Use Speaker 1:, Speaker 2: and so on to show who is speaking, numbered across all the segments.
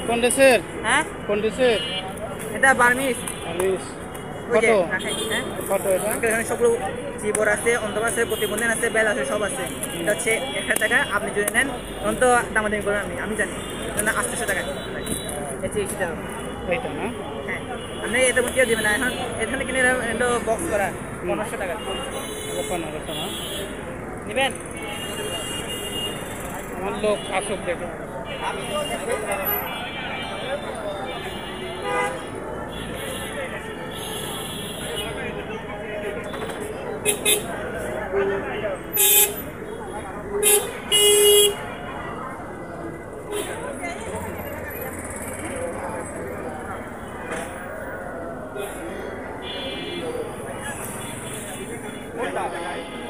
Speaker 1: কোন দেশের? হ্যাঁ কোন দেশের? এটা বার্মিজ। কত কত এটা? এখানে সবগুলো জীবর আছে, অন্ধকার আছে, প্রতিবন্ধন আছে, বেল আছে, সব আছে। এটা হচ্ছে 1000 টাকা। আপনি যদি নেন তখন তো দামাদামি করবেন, আমি জানি 800 টাকা এইটা না। হ্যাঁ আপনি এটা মধ্যে দেবেন না। এখন এখানে কিনে এটা বক্স করা 1500 টাকা। 1500 না নেবেন? আমার লোক আসুক দেখে।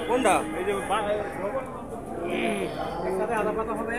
Speaker 1: কোনটা? এই যে একসাথে আধা পাতা হবে।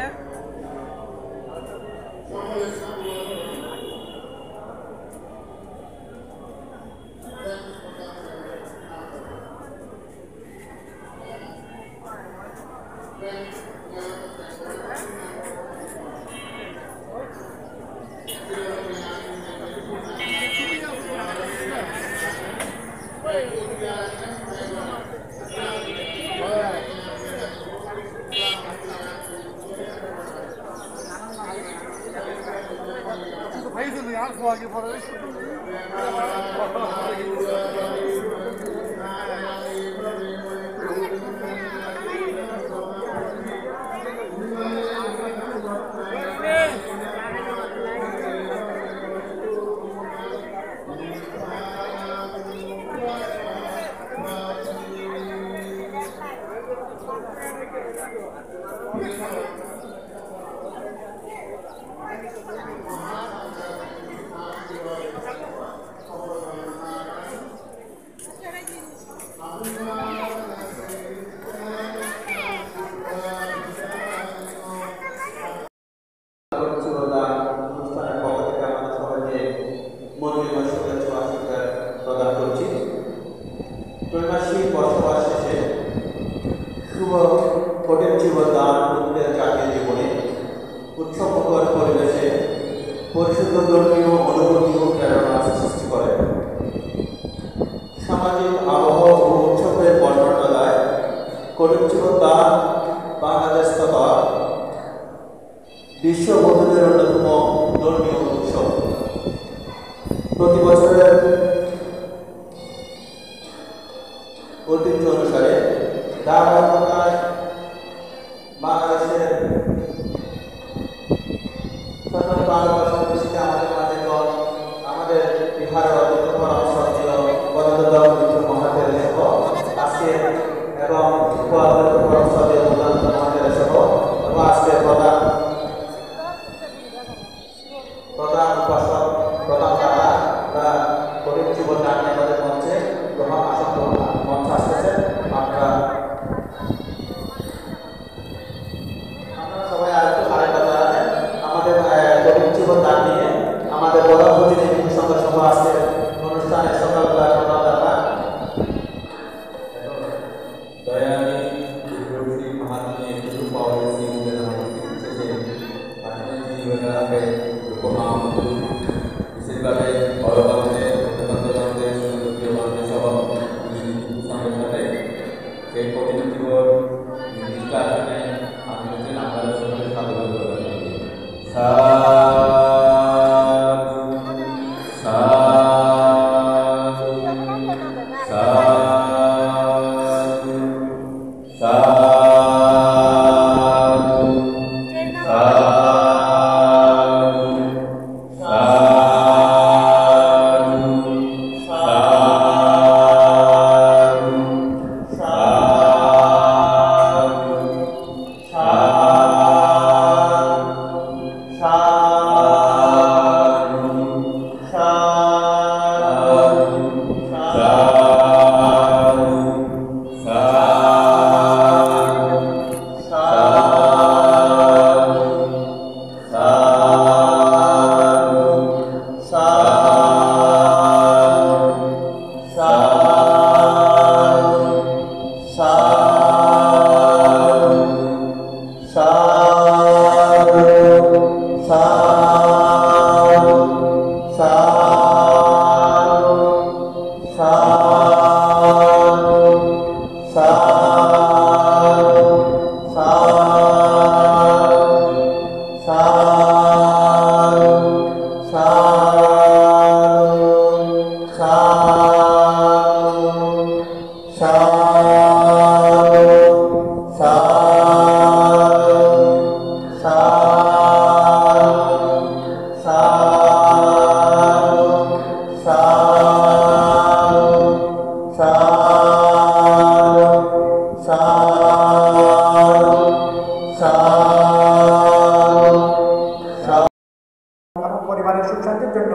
Speaker 2: পরিবারের সুখ শান্তির জন্য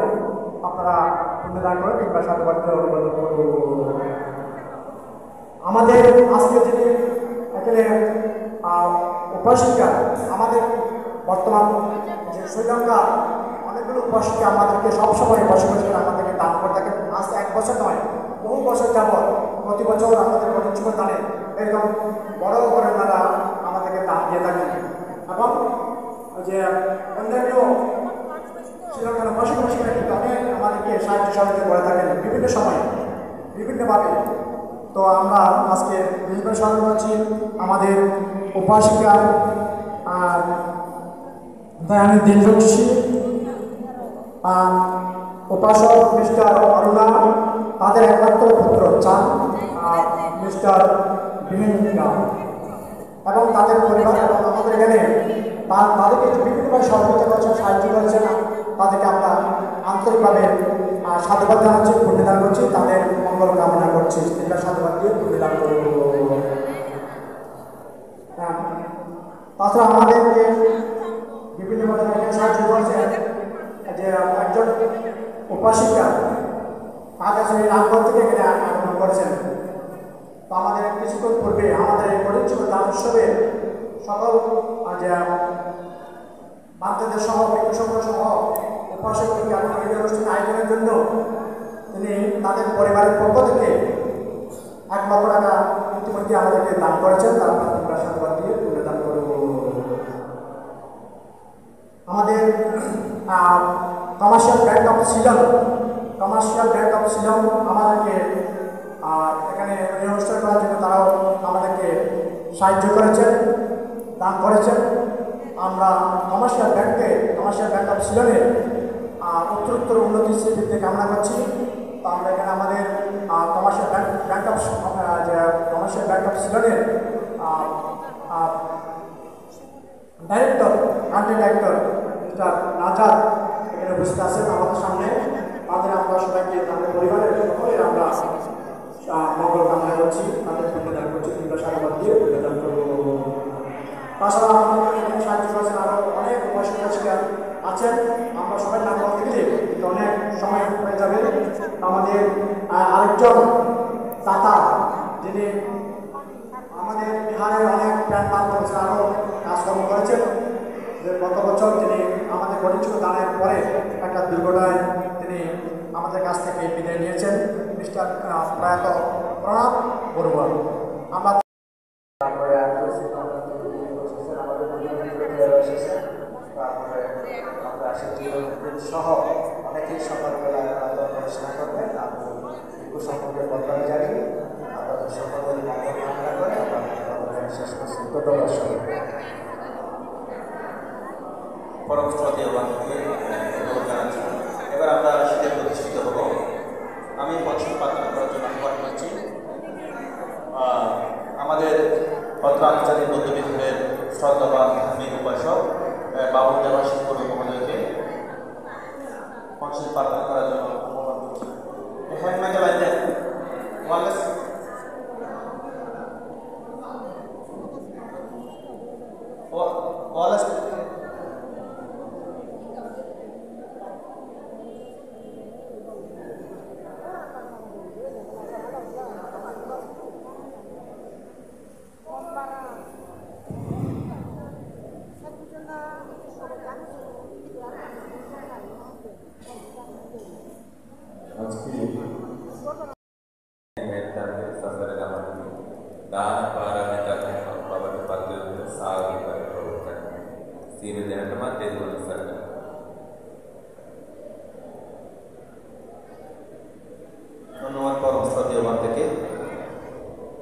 Speaker 2: আপনারা পুণ্যদান করে কিংবা সাধুবাদ আমাদের আজকে যিনি এখানে উপাসিকা আমাদের বর্তমান যে শ্রীলঙ্কা অনেকগুলো উপাসিকা আমাদেরকে সবসময় বসে বসে আমাদেরকে দান করে থাকেন। আজ এক বছর নয়, বহু বছর যাবৎ প্রতি বছর আমাদের প্রতিষ্ঠিত দানে এরকম বড় করে তারা আমাদেরকে দান দিয়ে থাকেন এবং যে অন্যান্য শ্রীলঙ্কার উপাসিকা কিন্তু অনেক আমাদেরকে সাহায্য সহযোগিতা করে থাকেন বিভিন্ন সময় বিভিন্নভাবে। তো আমরা আজকে বিশেষ স্মরণ করছি আমাদের উপাসিকা দয়ানন্দ দিনযোশী, উপাসক মিস্টার অরুণা, তাদের একমাত্র পুত্র চান মিস্টার বিহিন এবং তাদের পরিবার এবং আমাদের এখানে তাদেরকে বিভিন্নভাবে সহযোগিতা করেছেন, সাহায্য করেছেন। তাদেরকে আমরা আন্তরিকভাবে সাধুবাদ জানাচ্ছি, পুণ্যদান করছি, তাদের মঙ্গল কামনা করছি। এটা সাধুবাদ দিয়ে পুণ্যদান করব। তাছাড়া আমাদেরকে বিভিন্নভাবে সাহায্য করেছেন যে একজন উপাসিকা তাদের কাছে রামগঞ্জ থেকে এখানে আগমন করেছেন। তো আমাদের কিছুক্ষণ পূর্বে আমাদের এই পরিচ্ছন্ন দান উৎসবে সকল যে বাচ্চাদের সহ বিজ্ঞসংঘ সহ উপাসককে এই অনুষ্ঠানে আয়োজনের জন্য তিনি তাদের পরিবারের পক্ষ থেকে 1 লক্ষ টাকা ইতিমধ্যে আমাদেরকে দান করেছেন। তার আমরা সাধুবাদ দিয়ে পুণ্যদান করব। আমাদের কমার্শিয়াল ব্যাংক অফ শিলং আমাদেরকে এখানে এই অনুষ্ঠান করার জন্য তারাও আমাদেরকে সাহায্য করেছেন, দান করেছেন। আমরা কমার্শিয়াল ব্যাংক অফ শিলংয়ের উত্তরোত্তর উন্নতি বৃদ্ধি কামনা করছি। তো আমরা এখানে আমাদের কমার্শিয়াল ব্যাংক অফ শিলংয়ের কান্ট্রি ডাইরেক্টর মিস্টার নাজার এখানে উপস্থিত আছেন আমাদের সামনে। তাদের আমরা সবাইকে তাদের পরিবারের সকলের আমরা মঙ্গল কামনা করছি, তাদের পুণ্যদান করছি, কিংবা সাধুবাদ দিয়ে পুণ্যদান করব। তাছাড়া আমাদের এখানে সাহায্য করেছেন আরও অনেক উপাসিকা আছেন। আমরা সবাই নাম বলতে গেলে অনেক সময় হয়ে যাবে। আমাদের আরেকজন দাতা যিনি আমাদের বিহারের অনেক প্যান দান করেছেন, আরও কাজকর্ম করেছেন। যে গত বছর তিনি আমাদের পরিচ্ছন্ন দানের পরে একটা দুর্ঘটনায় তিনি আমাদের কাছ থেকে বিদায় নিয়েছেন, মিস্টার প্রয়াত প্রণব বড়ুয়া। আমরা সহ অনেকেই সকালবেলা অনুষ্ঠান করবেন। আপনি বিকু সম্পর্কে বদলানো জানি আপনাদের সকলের মঙ্গল কামনা করে আমরা শেষ করছি। ধন্যবাদ সবাই।
Speaker 3: পরম শ্রদ্ধেয় বান্ধবকে জানাচ্ছি। এবার আমরা শীতে প্রতিষ্ঠিত হব। আমি পছন্দ প্রার্থনা করার জন্য আহ্বান করছি আমাদের পত্রাঞ্চলী বৌদ্ধবিহারের শ্রদ্ধাবান ধার্মিক উপাসক বাবু দেবাশিস মহোদয়কে পছন্দ প্রার্থনা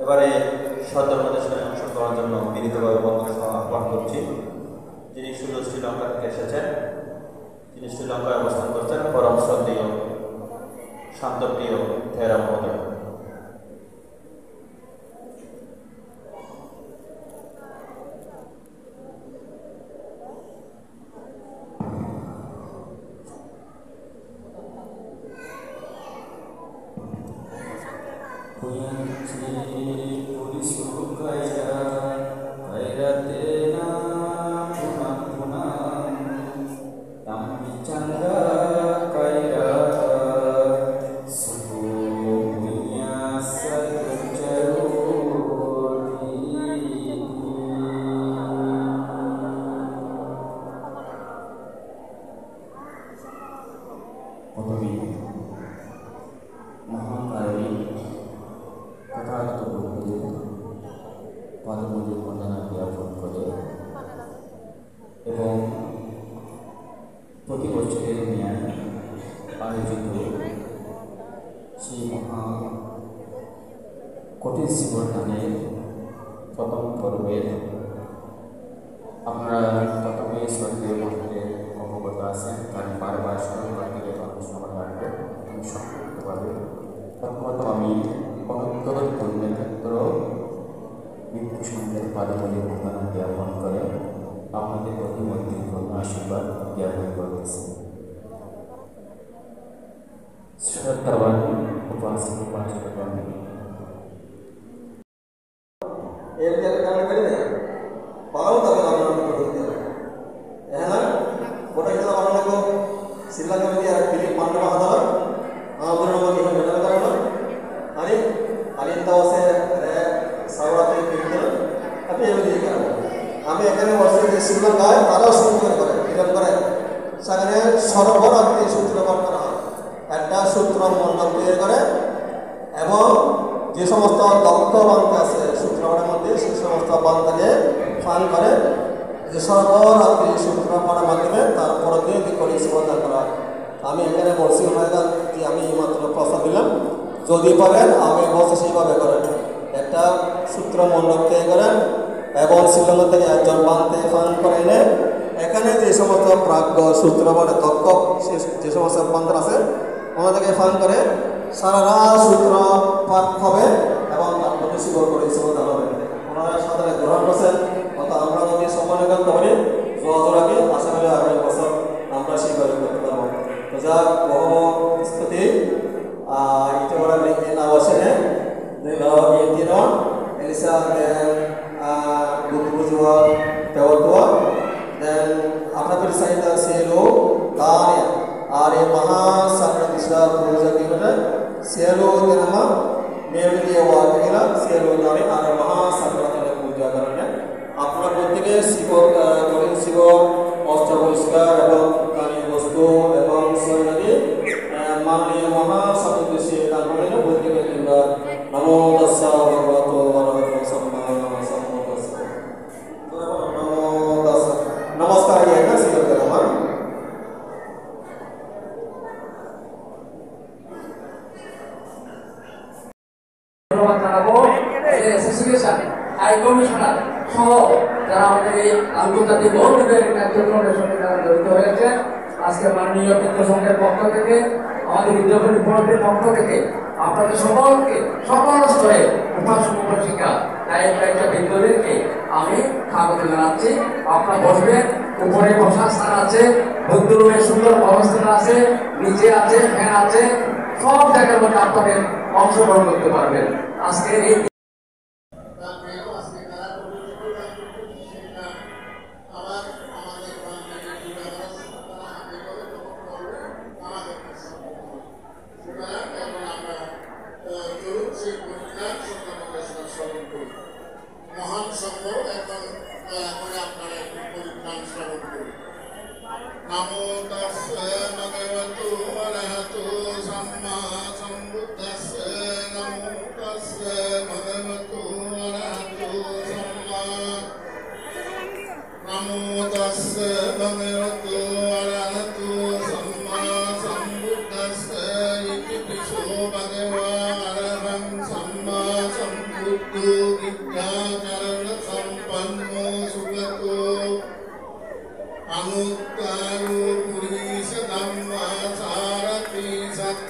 Speaker 3: এবারে সদরমধ্যে অংশ করার জন্য বিনীতভাবে বন্ধুকে আহ্বান করছি, যিনি শুধু শ্রীলঙ্কা থেকে এসেছেন, যিনি শ্রীলঙ্কায় অবস্থান করছেন, পরম শ্রদ্ধেয় শান্তপ্রিয় থেরা মহোদয়। এবং প্রতি বছরের ন্যায় আয়োজিত সেই মহা কঠিন জীবনদানের প্রথম পর্বের আপনারা প্রথমে স্বর্গীয় মন্ত্রের অবগত আছেন, তার বারবার স্মরণকারীকে সময় রাখবে। আমি সংক্ষিপ্তভাবে প্রথমত আমি অনন্তর ধর্মের ক্ষেত্র মৃত্যু সন্ধ্যের পাদবলী ঘোষণা জ্ঞাপন করে আপনাদের প্রতিমন্ত্রী ধর্ম আশীর্বাদ জ্ঞাপন করতেছি। শ্রদ্ধাবান উপাসক উপাসকগণ,
Speaker 2: আমি এখানে বসে যে শ্রীলঙ্কায় তারাও সূত্র করে কিরম করে সেখানে সর্বরাত্রি সূত্র করা হয়, একটা সূত্র মণ্ডপ তৈরি করে এবং যে সমস্ত দক্ষ বান্ধ আছে সূত্রপাঠের মধ্যে সেই সমস্ত বান্ধকে ফান করে যে সর্বরাত্রি সূত্র পড়ার মাধ্যমে তারপর দিয়ে করি সমাধান করা হয়। আমি এখানে বলছি ওনাদের যে আমি মাত্র প্রস্তাব দিলাম, যদি পারেন আমি বলছি সেইভাবে করেন, একটা সূত্র মণ্ডপ তৈরি করেন এবং শ্রীলঙ্কা থেকে একজন বান্ধে ফান করে এনে এখানে যে সমস্ত প্রাজ্ঞ সূত্র মানে দক্ষ যে সমস্ত বান্ধ আছে ওনাদেরকে ফান করে সারা রাত সূত্র পাঠ হবে এবং তার প্রতি শিবর করে সমাধান হবে। ওনারা সাধারণে গ্রহণ করছেন, অর্থাৎ আমরা যদি সম্মান করতে পারি জোয়াজোরাকে আশা করি আগামী বছর আমরা সেইভাবে করতে পারবো। তো যা বহু স্তুতি itu orang bikin awasnya kalau ini non Elisa dan buku jual tua dan apa bersaitan selo tanya are maha sakra disha puja kita selo nama मेरे लिए वाक्य किला selo नारे are maha sakra तले puja करने अपना बुद्धि के शिवो करें शिवो অষ্টপরিষ্কার এবং কানি বস্তু এবং সৈন্যদি माननीय महासतुदेशी तांबोले बुद्धि के किंवा नमो तस्सा भगवतो वरहतो सम्मा सम्बुद्धस्सा नमो तस्सा नमस्कार ये ना सिद्ध करना
Speaker 4: ধন্যবাদ জানাবো অ্যাসোসিয়েশন হাই কমিশনার সহ যারা আমাদের এই আন্তর্জাতিক বন্ধুদের কার্যক্রমের সঙ্গে যারা জড়িত হয়েছে। আজকে মাননীয় কেন্দ্রসংঘের পক্ষ থেকে আমাদের উদ্যোগের উপলব্ধির পক্ষ থেকে আপনাদের সকলকে সকল স্তরে উপাসক উপাসিকা দায়িত্ব বৃন্দদেরকে আমি স্বাগত জানাচ্ছি। আপনারা বসবেন, উপরে বসার স্থান আছে, বন্ধুরুমের সুন্দর অবস্থান আছে, নিচে আছে, ফ্যান আছে, সব জায়গার মধ্যে আপনাদের অংশগ্রহণ করতে পারবেন। আজকে এই
Speaker 5: মহান সংঘ এখন দয়া করে আপনারা একটু পরিত্রাণ শ্রবণ করুন। নমো তাস্সে ভগবতো অরহতো সম্মা সম্বুদ্ধাস্সে নমো তাস্সে ভগবতো অরহতো সম্মা নমো তাস্সে ভগবতো অরহতো সম্মা সম্বুদ্ধাস্সে ইতি পিছো ভগবা অরহং সম্মা সম্বুদ্ধ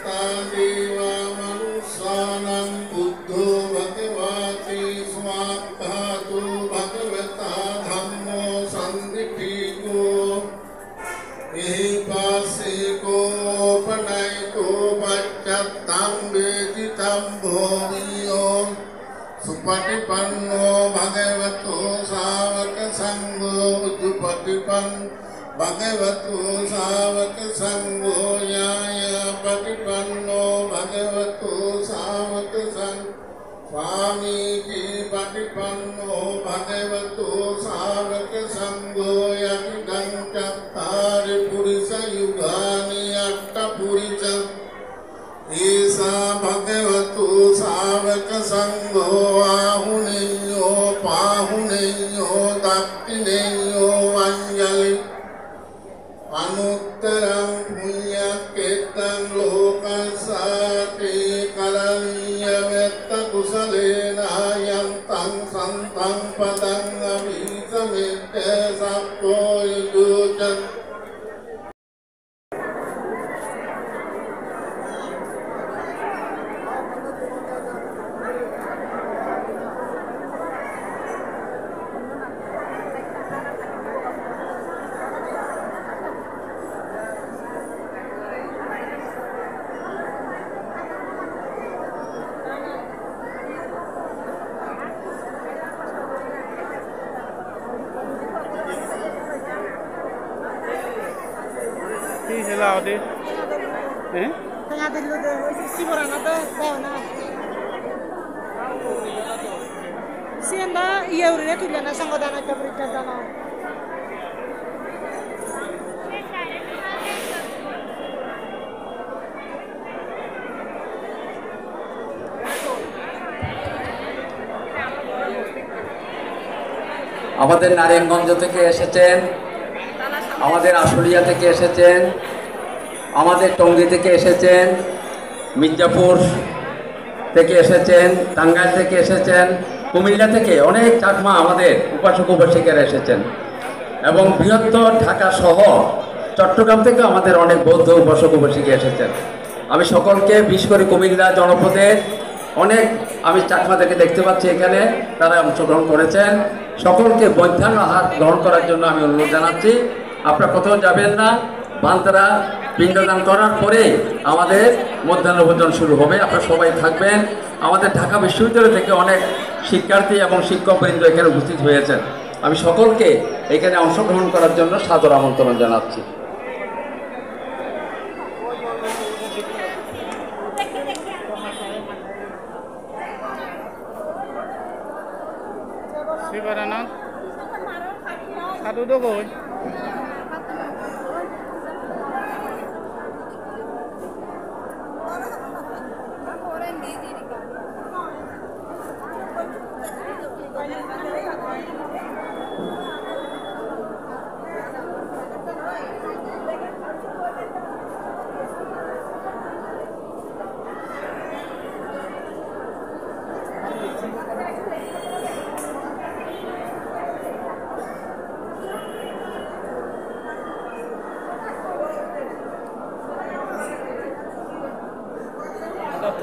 Speaker 5: भगवता देवा मनुष्यानां बुद्धो भगवति स्वात्मातो भगवता धम्मो संदीपिको पासिको पनायको बच्चत्तं वेदितं भूमियो सुपटिपन्नो भगवतो सावक संगो उजुपटिपन्न भगवतो सावक संगो याय पटिपन्नो भगवतो सावक संग स्वामी की पटिपन्नो भगवतो सावक संगो यदिदं चत्तारि पुरुष युगानि अष्टपुरुष ईसा भगवतो सावक संगो आहुनेयो पाहुनेयो दक्षिणेयो अंजलि अनुत्तरं पुण्यकेतं लोकसाते कलनीयमेत्त कुशलेन यन्तं सन्तं पदं अभीतमेत्य सप्तो युजुचं
Speaker 6: deh. Tengah dulu deh, si orang apa? Tahu na? Si anda iya udah tu dia nasi ngodana keberita dana.
Speaker 4: আমাদের নারায়ণগঞ্জ থেকে এসেছেন, আমাদের আশুলিয়া থেকে এসেছেন, আমাদের টঙ্গী থেকে এসেছেন, মির্জাপুর থেকে এসেছেন, টাঙ্গাইল থেকে এসেছেন, কুমিল্লা থেকে অনেক চাকমা আমাদের উপাসক উপাসিকারা এসেছেন এবং বৃহত্তর ঢাকা সহ চট্টগ্রাম থেকে আমাদের অনেক বৌদ্ধ উপাসক উপাসিকা এসেছেন। আমি সকলকে বিশেষ করে কুমিল্লা জনপদের অনেক আমি চাকমাদেরকে দেখতে পাচ্ছি এখানে, তারা অংশগ্রহণ করেছেন। সকলকে মধ্যাহ্ন আহার গ্রহণ করার জন্য আমি অনুরোধ জানাচ্ছি। আপনারা কোথাও যাবেন না, বান্তারা পিণ্ডদান করার পরে আমাদের মধ্যাহ্ন ভোজন শুরু হবে। আপনারা সবাই থাকবেন। আমাদের ঢাকা বিশ্ববিদ্যালয় থেকে অনেক শিক্ষার্থী এবং শিক্ষকবৃন্দ এখানে উপস্থিত হয়েছেন। আমি সকলকে এখানে অংশগ্রহণ করার জন্য সাদর আমন্ত্রণ জানাচ্ছি।
Speaker 6: Sibaranang, satu dogoy.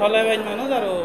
Speaker 6: Thole bain manu daro.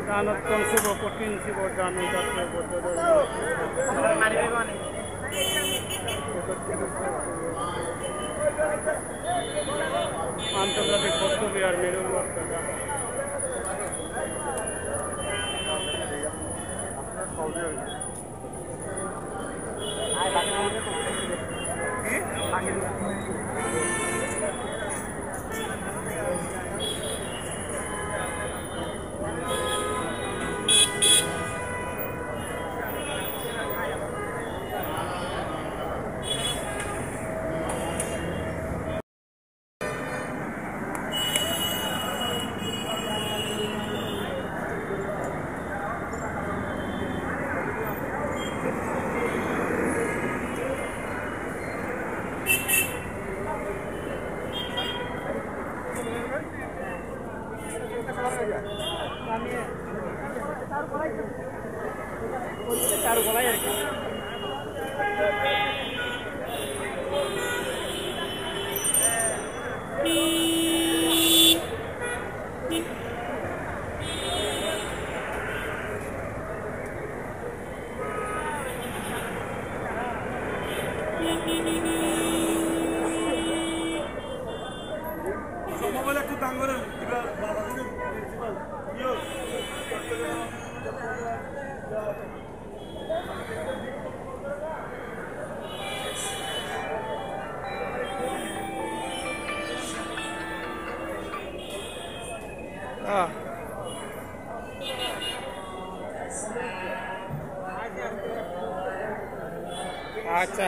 Speaker 6: Danat konsubo kotin sibo danu jatne bodo.
Speaker 7: আন্তর্জাতিক বক্তব্য আর মেরুল আচ্ছা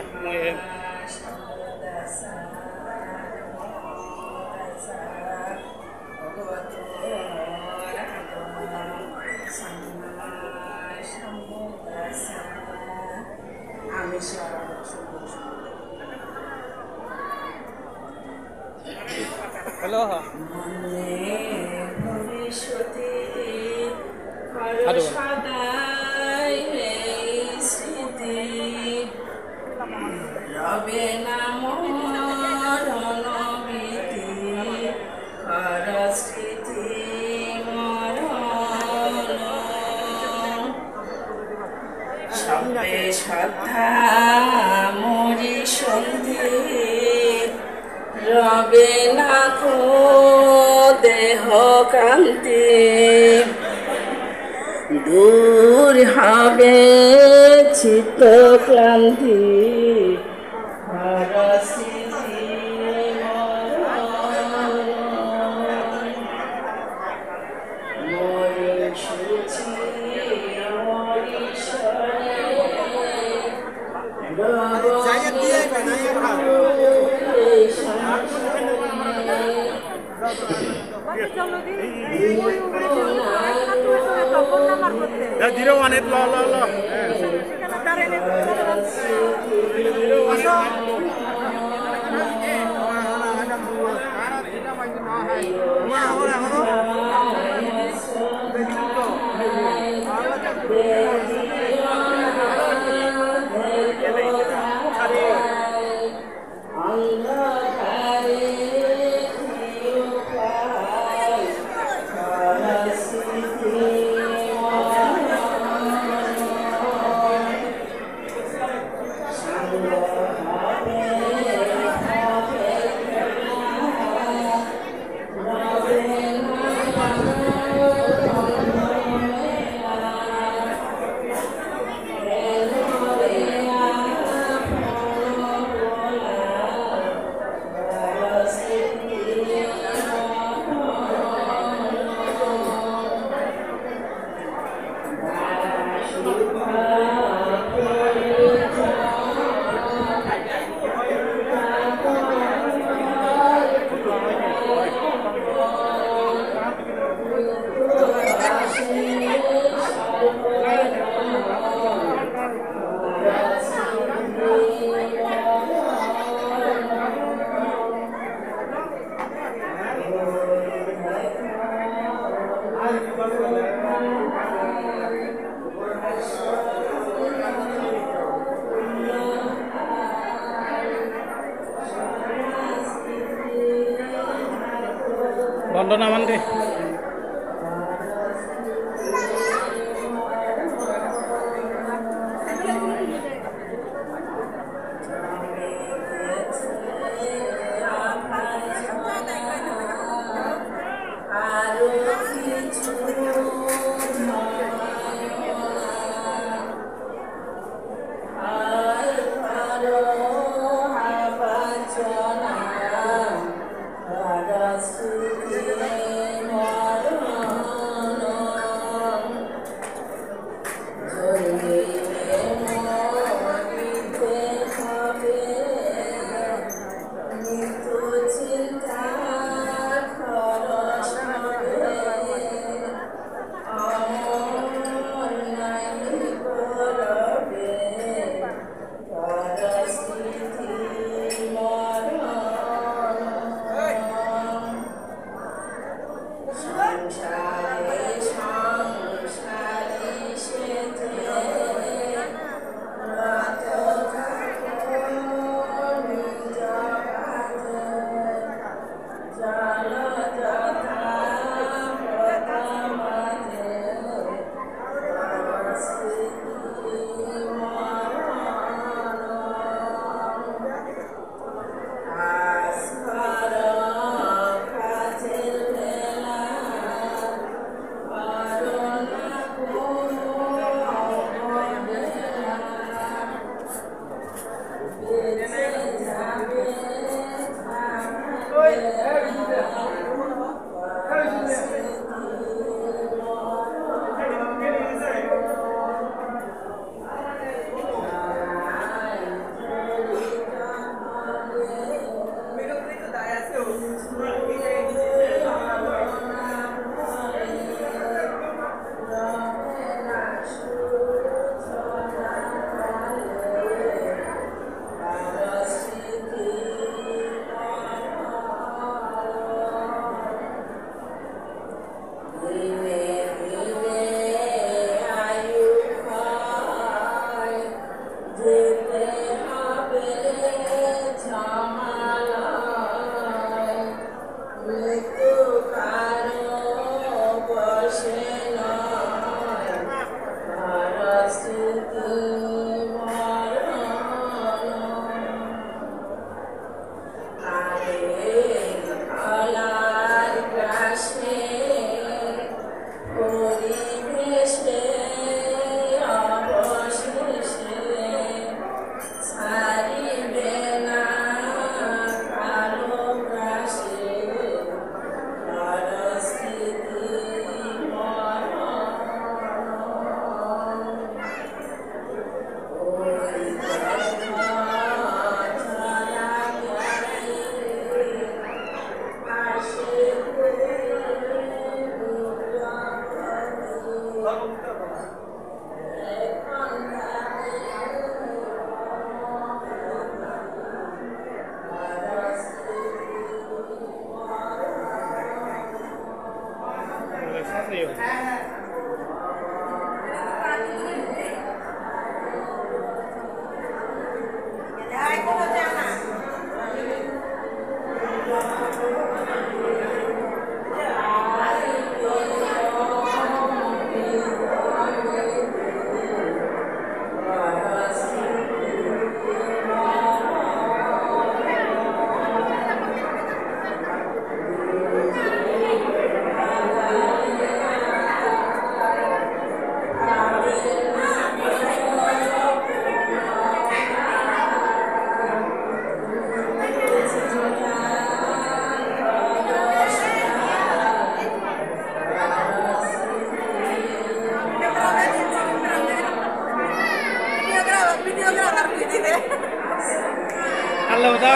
Speaker 7: হ্যালো
Speaker 8: রবে নাম রণবীতি হরস্মৃতি মরণ শব্দে শ্রদ্ধা মরি সন্ধি রবে না কো দেহ কান্তি দূর হবে চিত্ত ক্লান্তি
Speaker 7: জিরো ওয়ান এইট ল ল ল বন্ধ নামান দে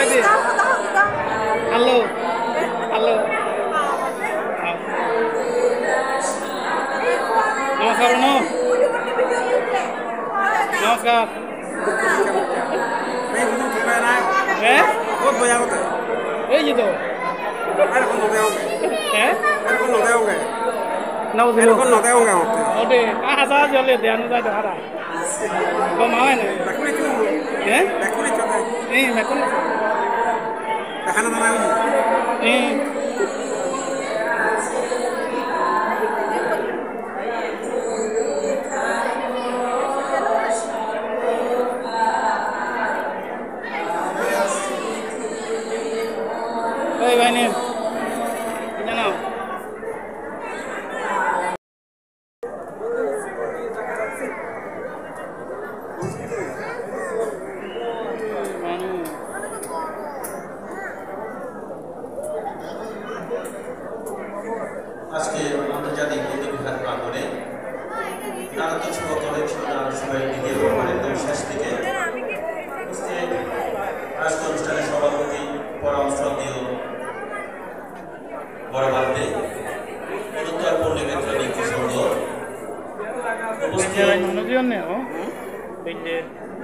Speaker 7: di. Halo. Halo. Namaskar Rono. Namaskar.
Speaker 9: बहुत मजा होता है
Speaker 7: ये तो
Speaker 9: अरे कौन होते होंगे
Speaker 7: हैं
Speaker 9: अरे कौन होते होंगे
Speaker 7: नौ
Speaker 9: अरे कौन होते होंगे होते
Speaker 7: ओटे कहाँ सा चले ध्यान से धारा कमाए ना
Speaker 9: बैकुली क्यों
Speaker 7: हैं
Speaker 9: बैकुली चलता है
Speaker 7: नहीं मैं कौन
Speaker 9: खाना बनाए
Speaker 7: नहीं Hey, Vaini. Jangan.
Speaker 10: আজকে আন্তর্জাতিক বৌদ্ধ বিহার প্রাঙ্গণে নানান শুভকরণ সবাই দিকে একদম শেষ দিকে রাষ্ট্র অনুষ্ঠানের সভাপতি পরামর্শদীয় বড় ভাববে গুরুত্বর পূর্ণিমেত্র নিখোঁজ সুন্দর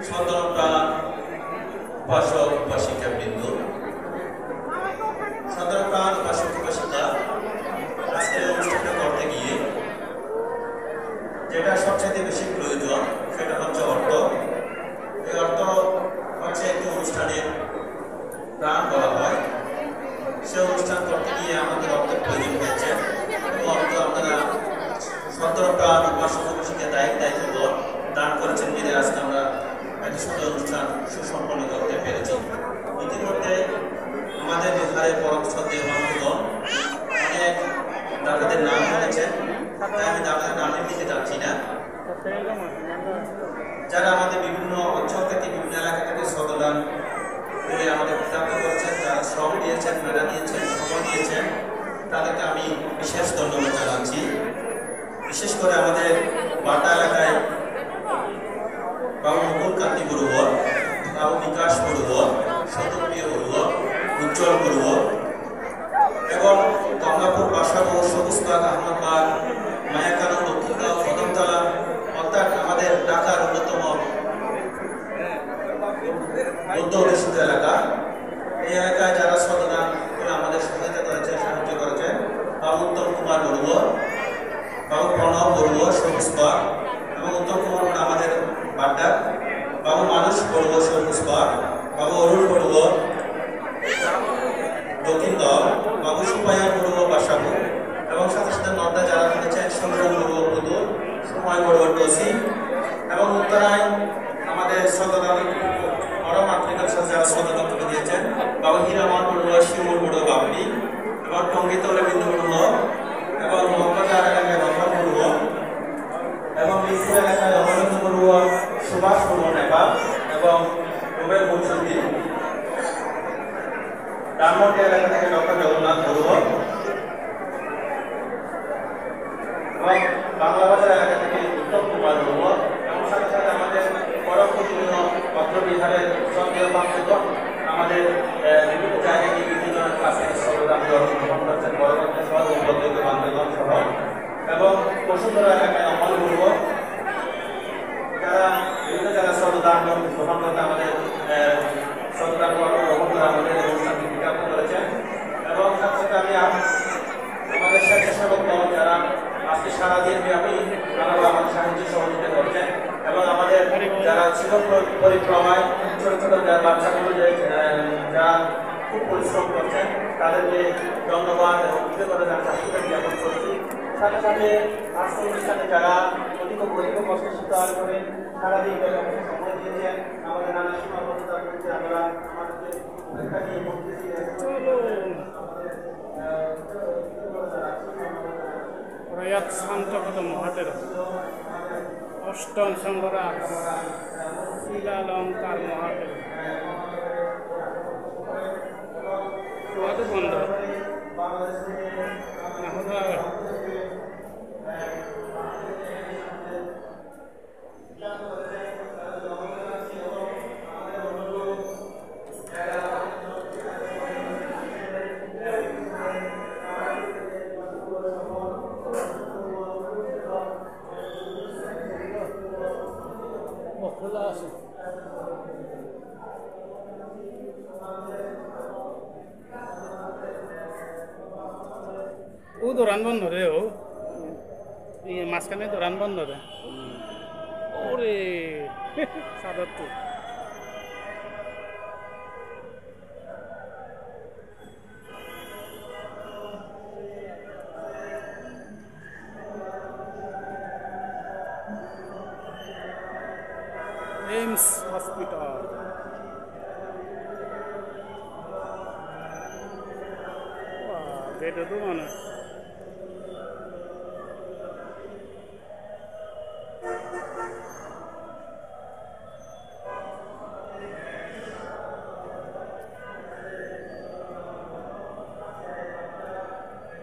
Speaker 10: সতর্কতা উপাসক উপাসিকা বৃন্দ সতর্কতা উপাসক উপাসিকা আজকের অনুষ্ঠানটা করতে গিয়ে যেটা সবচেয়ে বেশি প্রয়োজন সেটা হচ্ছে অর্থ। এই অর্থ হচ্ছে একটি অনুষ্ঠানের প্রাণ বলা হয়। সে অনুষ্ঠান করতে গিয়ে আমাদের অর্থের প্রয়োজন হয়েছে এবং অর্থ আপনারা সতর্কতা উপাসক উপাসিকা দায়িত্ব দান করেছেন বিধে আজকে আমরা এত সুন্দর অনুষ্ঠান সুসম্পন্ন করতে পেরেছি। ইতিমধ্যে আমাদের বিহারের পরম শ্রদ্ধেয় ভক্তগণ অনেক দাদাদের নাম বলেছেন, তাই আমি দাদাদের নামে দিতে যাচ্ছি না। যারা আমাদের বিভিন্ন অঞ্চল থেকে বিভিন্ন এলাকা থেকে শ্রদ্ধদান করে আমাদের কৃতার্থ করছেন, যারা শ্রম দিয়েছেন, মেধা দিয়েছেন, সময় দিয়েছেন, তাদেরকে আমি বিশেষ ধন্যবাদ জানাচ্ছি। বিশেষ করে আমাদের বাটা এলাকায় বাবু মুকুল কান্তি বড়ুয়া, বাবু বিকাশ বড়ুয়া, শতপ্রিয় বড়ুয়া, উজ্জ্বল বড়ুয়া এবং কমলাপুর বাসাবো, সবুজবাগ, আহমদবাগ, মায়াকানন, দক্ষিণগাঁও, কদমতলা অর্থাৎ আমাদের ঢাকার অন্যতম বৌদ্ধ অধিষ্ঠিত এলাকা। এই এলাকায় যারা শ্রদ্ধদান করে আমাদের সহায়তা করেছেন, সাহায্য করেছেন, বাবু উত্তম কুমার বড়ুয়া, বাবু প্রণব বড়ুয়া, সবুজবাগ এবং উত্তম কুমার আমাদের বাড্ডা, বাবু মানুষ বড়ুয়া, সবুজবাগ, বাবু অরুণ বড়ুয়া, দক্ষিণগাঁও, বাবু সুপাইয়া বড়ুয়া, বাসাবো এবং সাথে সাথে নর্দা যারা করেছেন, সংগ্রাম বড়ুয়া, পুতুল, সময় বড়ুয়া, টসি এবং উত্তরায় আমাদের শ্রদ্ধদান পরমাত্রিকার সাথে যারা শ্রদ্ধদান করে দিয়েছেন, বাবু হীরামন বড়ুয়া, শিমুল বড়ুয়া, বাবলি এবং টঙ্গিত রবীন্দ্র বড়ুয়া এবং মহকাজা এলাকায় রহমান বড়ুয়া এবং মিরপুর এলাকায় অমরেন্দ্র বড়ুয়া, সুভাষ বড়ুয়া নেপাল এবং রুবেল মুন্সুদ্দি, রামমন্ডি এলাকা থেকে ডক্টর জগন্নাথ বড়ুয়া এবং বাংলাবাজার এলাকা থেকে উত্তম কুমার বড়ুয়া এবং সাথে সাথে আমাদের পরবর্তীয় পত্রবিহারের সন্দেহ বান্ধবগণ আমাদের বিভিন্ন জায়গায় গিয়ে বিভিন্ন ক্লাস থেকে শ্রদ্ধদান গ্রহণ করছেন, পরবর্তী সহ উপদ্রুত বান্ধবগণ সহ এবং বসুন্ধরা এলাকায় অমল বড়ুয়া যারা বিভিন্ন জায়গায় শ্রদ্ধদান গ্রহণ করতে আমাদের শ্রদ্ধদান গ্রহণ করে আমাদের অনুষ্ঠানটি বিজ্ঞাপন করেছেন এবং সাথে সাথে আমি আমাদের স্বেচ্ছাসেবক দল যারা আজকে সারাদিন ব্যাপী আমাদের সাহায্য সহযোগিতা করছেন এবং আমাদের যারা ছিল পরিক্রমায় ছোট ছোট যারা বাচ্চাগুলো যারা খুব পরিশ্রম করছেন তাদেরকে ধন্যবাদ এবং কৃতজ্ঞতা জানাতে জ্ঞাপন করছি। সাথে সাথে আজকের অনুষ্ঠানে যারা অধিক কষ্টে স্বীকার করে সারাদিন সময় দিয়েছেন, আমাদের নানা সীমাবদ্ধতা করছে, আমরা আমাদেরকে উপেক্ষা নিয়ে বলতেছি
Speaker 7: Proyek Santo Kota Mahathir Östom Sangora Sila Longkar Mahathir Itu benda nah udah ও দোরান বন্ধ রে ও মাঝখানে দোরান বন্ধ রে ওরে সাদর তো एम्स हॉस्पिटल बेटा तो माना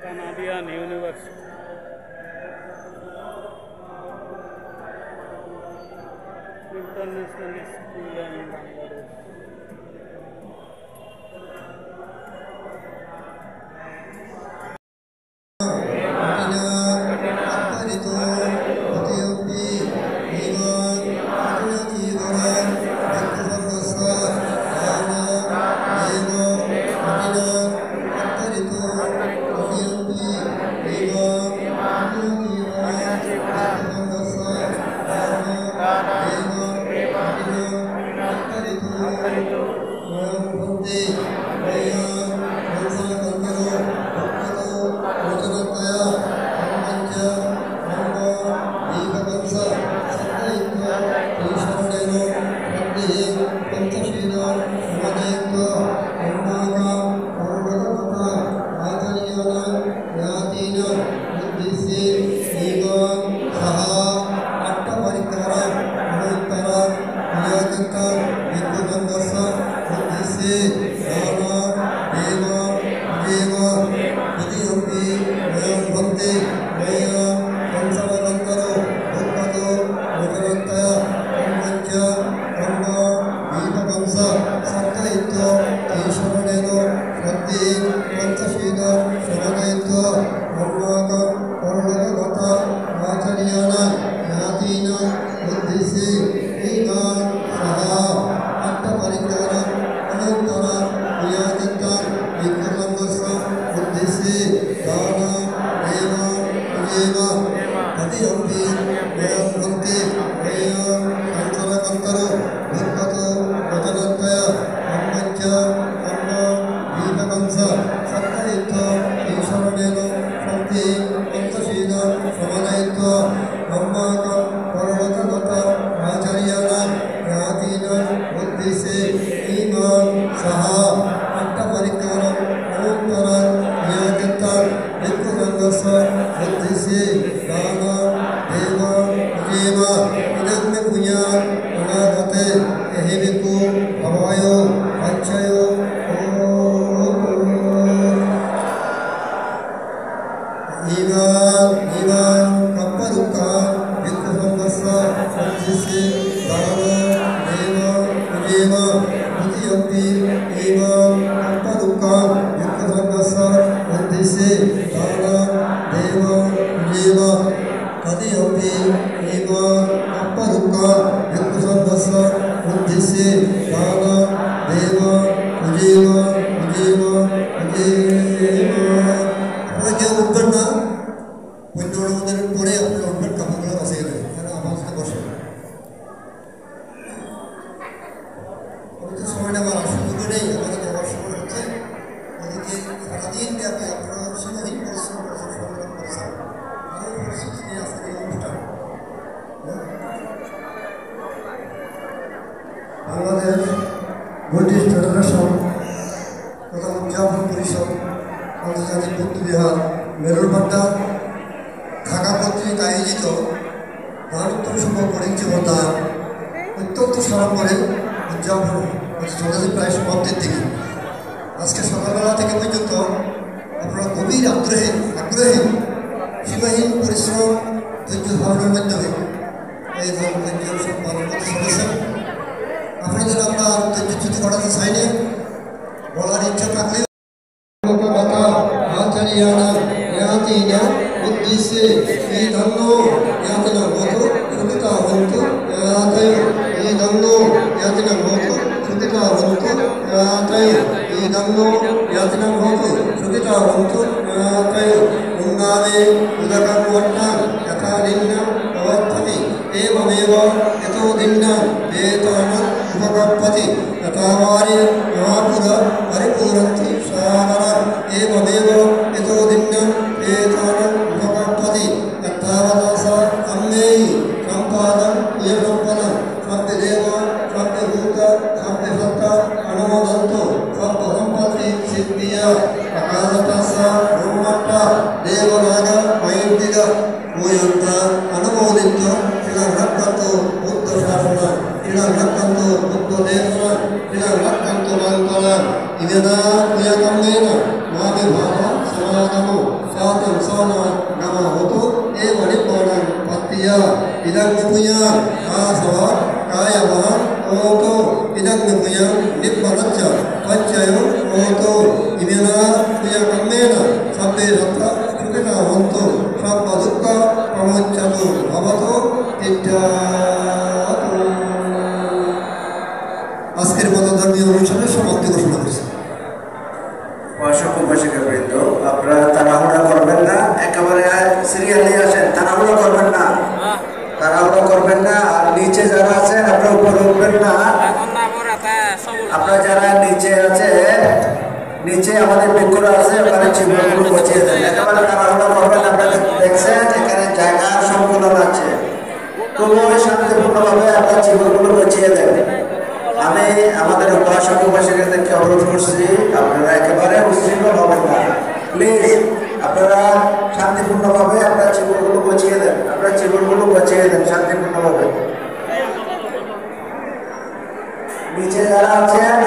Speaker 7: Canadian University International School in Bangladesh.
Speaker 2: 이담로 야진한 호수 수기자 원투 타요 운가메 우다간 원탄 야타린나 어와타미 에버메버 에토딘나 에타나 우파가파티 야타와리 여하푸다 아리푸란티 사나라 에버메버 에토딘나 에타나 우파가파티 야타와다사 암메이 상파단 우여상파단 상대대와 상대부타 상대사타 아노모단토 상파상파티 시비야 아카사타사 로마타 대ವರಾಗ ವೈದ್ಯದ ಮೂಯಂತ ಅನುಮೋದಿತ ಇಳರಕ್ಕಂತು ಬುದ್ಧ ಶಾಸನ ಇಳರಕ್ಕಂತು ಬುದ್ಧ ದೇಶನ ಇಳರಕ್ಕಂತು ಮಂಗಳ ಇದನ ಪ್ರಿಯಕಮ್ಮೇನ ಮಾಮಿ ಭಾವ ಸಮಾನಮು ಸಾತಂ ಸೋನ ನಮ ಹೊತು ಏ ವಣಿಪೋಣ ಪತ್ತಿಯ ಇದನ್ನು ಪುಯ ಆಸವ ಕಾಯವ ಓತು ಇದನ್ನು ಪುಯ ನಿಪ್ಪನಚ್ಚ ಪಚ್ಚಯು ಓತು ಇದನ ಪ್ರಿಯಕಮ್ಮೇನ ಸಬ್ಬೆ ರಥ ಸುಖಿತ ಹೊಂತು ಸಬ್ಬ ದುಃಖ ಪ್ರಮುಚ್ಚತು ಭವತು ইত্যাতু। আজকের মতো ধর্মীয় অনুষ্ঠানের সমাপ্তি ঘোষণা করছি।
Speaker 11: অসংখ্য বৃন্দ, আপনারা তাড়াহুড়া করবেন না, একেবারে সিরিয়ালি আসেন, তাড়াহুড়া করবেন না, তাড়াহুড়া করবেন না। আর নিচে যারা আছেন আপনারা উপরে উঠবেন না। আপনারা যারা নিচে আছে, নিচে আমাদের বৃক্ষরা আছে, ওখানে চিবুকগুলো বসিয়ে দেন। একেবারে তাড়াহুড়া করবেন না। আপনারা দেখছেন এখানে জায়গার সংকুলন আছে, খুবই শান্তিপূর্ণভাবে আপনার চিবুকগুলো বসিয়ে দেন। আমি আমাদের উপাসক উপাসিকাদেরকে অনুরোধ করছি, আপনারা একেবারে উচ্ছৃঙ্খল হবেন না। প্লিজ আপনারা শান্তিপূর্ণভাবে আপনার জীবনগুলো বচিয়ে দেন, আপনার জীবনগুলো বচিয়ে দেন শান্তিপূর্ণভাবে। নিচে যারা আছেন